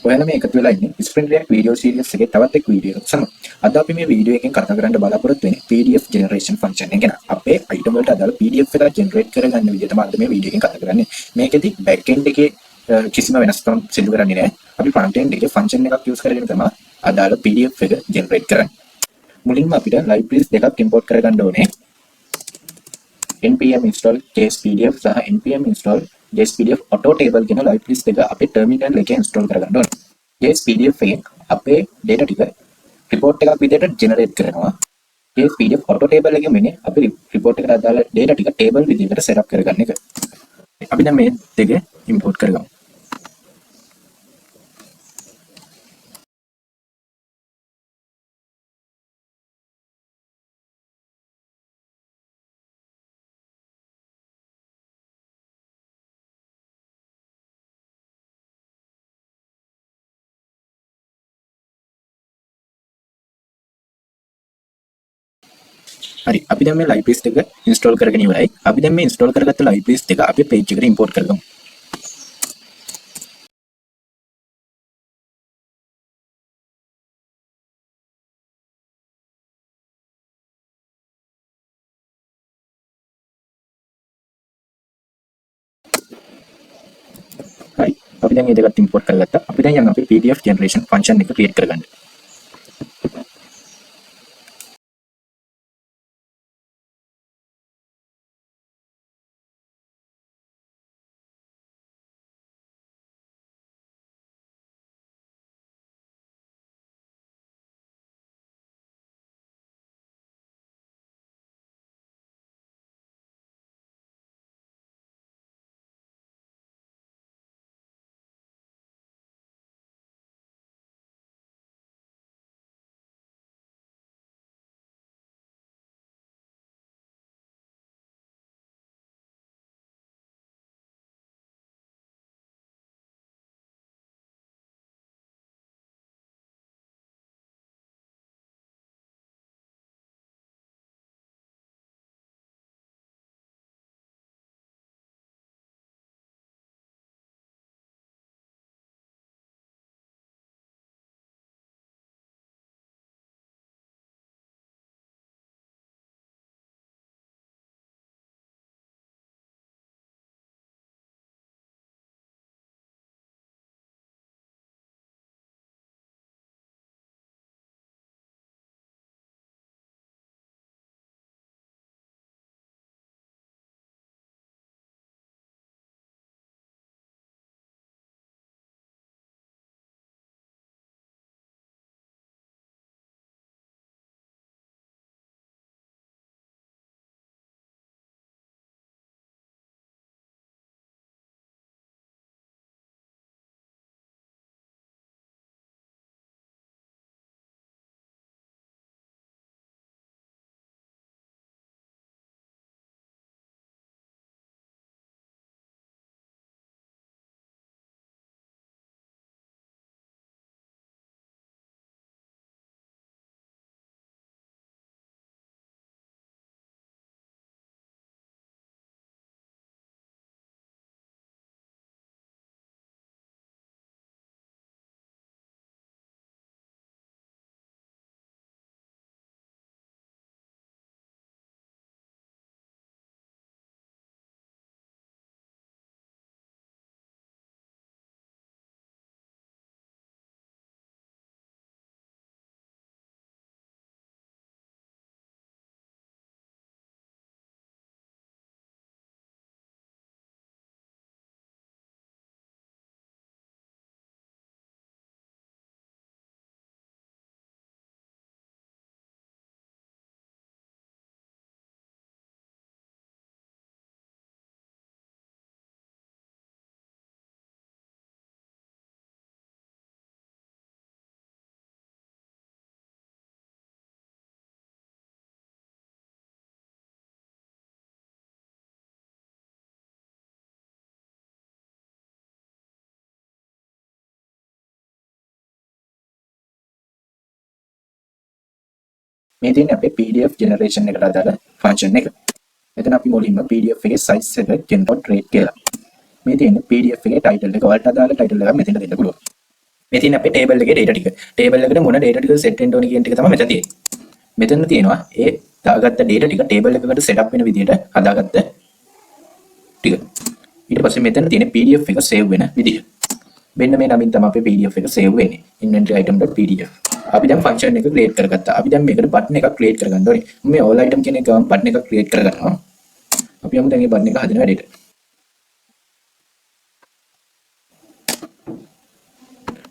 ඔයාලා මේ එකතු වෙලා ඉන්නේ Spring React video series එකේ තවත් එක් වීඩියෝ එකක් සමග. අද අපි මේ වීඩියෝ එකෙන් කතා කරන්න බලාපොරොත්තු වෙන්නේ PDF generation function එක ගැන. අපේ item වලට අදාළ PDF එක generate කරගන්න විදිහ තමයි අද මේ වීඩියෝ එකෙන් කතා කරන්නේ. මේකෙදි back end එකේ කිසිම වෙනස්කම් සිදු කරන්නේ නැහැ. අපි front end එකේ function එකක් use කරගෙන තමයි අදාළ PDF එක generate කරන්නේ. මුලින්ම අපිට libraries දෙකක් import කරගන්න ඕනේ. npm install jspdf සහ npm install jspdf auto table කියන libraries දෙක අපේ terminal එකේ install කරගන්න ඕනේ. jspdf එකෙන් අපේ data ටික report එකක් විදිහට generate කරනවා. jspdf auto table එකෙන් වෙන්නේ අපි report එකට අදාළ data ටික table විදිහට setup කරගන්න එක. අපි දැන් මේ දෙක import කරගමු. හරි අපි දැන් මේ libraries දෙක install කරගෙන ඉවරයි. අපි දැන් මේ install කරගත්ත libraries දෙක අපේ page එකට import කරගමු. හරි අපි දැන් මේ දෙකත් import කරගත්තා. අපි දැන් යන් අපේ PDF generation function එක create කරගන්න. මේ තියෙන්නේ අපේ PDF generation එකට අදාළ function එක. මෙතන අපි මුලින්ම PDF එකේ size එක gen.rate කියලා. මේ තියෙන්නේ PDF එකේ title එක. ඔයාලට අදාළ title එකක් මෙතන දෙන්න පුළුවන්. මේ තියෙන අපේ ටේබල් එකේ data ටික. ටේබල් එකට මොන data ටිකද set වෙන්න ඕනේ කියන ටික තමයි මෙතන තියෙන්නේ. මෙතන තියෙනවා ඒ දාගත්ත data ටික ටේබල් එකකට setup වෙන විදිහට හදාගත්ත ටික. ඊට පස්සේ මෙතන තියෙන PDF එක save වෙන විදිහ. මෙන්න මේ නමින් තමයි අපේ PDF එක save වෙන්නේ. inventory item.pdf. අපි දැන් function එක create කරගත්තා. අපි දැන් මේකට button එකක් create කරගන්න ඕනේ. මේ all item කියන එක ගමන් button එකක් create කරගන්නවා. අපි යමු දැන් මේ button එක හදන වැඩේට.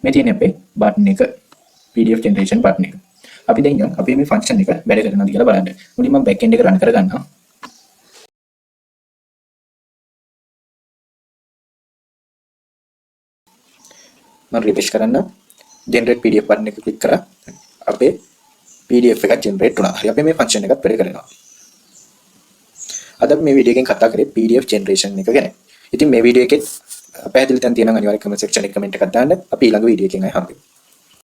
මේ තියෙන අපේ button එක PDF generation button එක. අපි දැන් යමු අපි මේ function එක වැඩ කරනවද කියලා බලන්න. මුලින්ම මම back end එක run කරගන්නවා. මම refresh කරන්න generate PDF button එක click කරා. අපේ PDF එකක් generate වුණා. හරි අපි මේ function එකත් වැඩ කරනවා. අද අපි මේ වීඩියෝ එකෙන් කතා කරේ PDF generation එක ගැන. ඉතින් මේ වීඩියෝ එකේ පැහැදිලි තැන් තියෙනවා අනිවාර්යයෙන් comment section එකේ comment එකක් දාන්න. අපි ඊළඟ වීඩියෝ එකෙන් ආයි හම්බෙමු.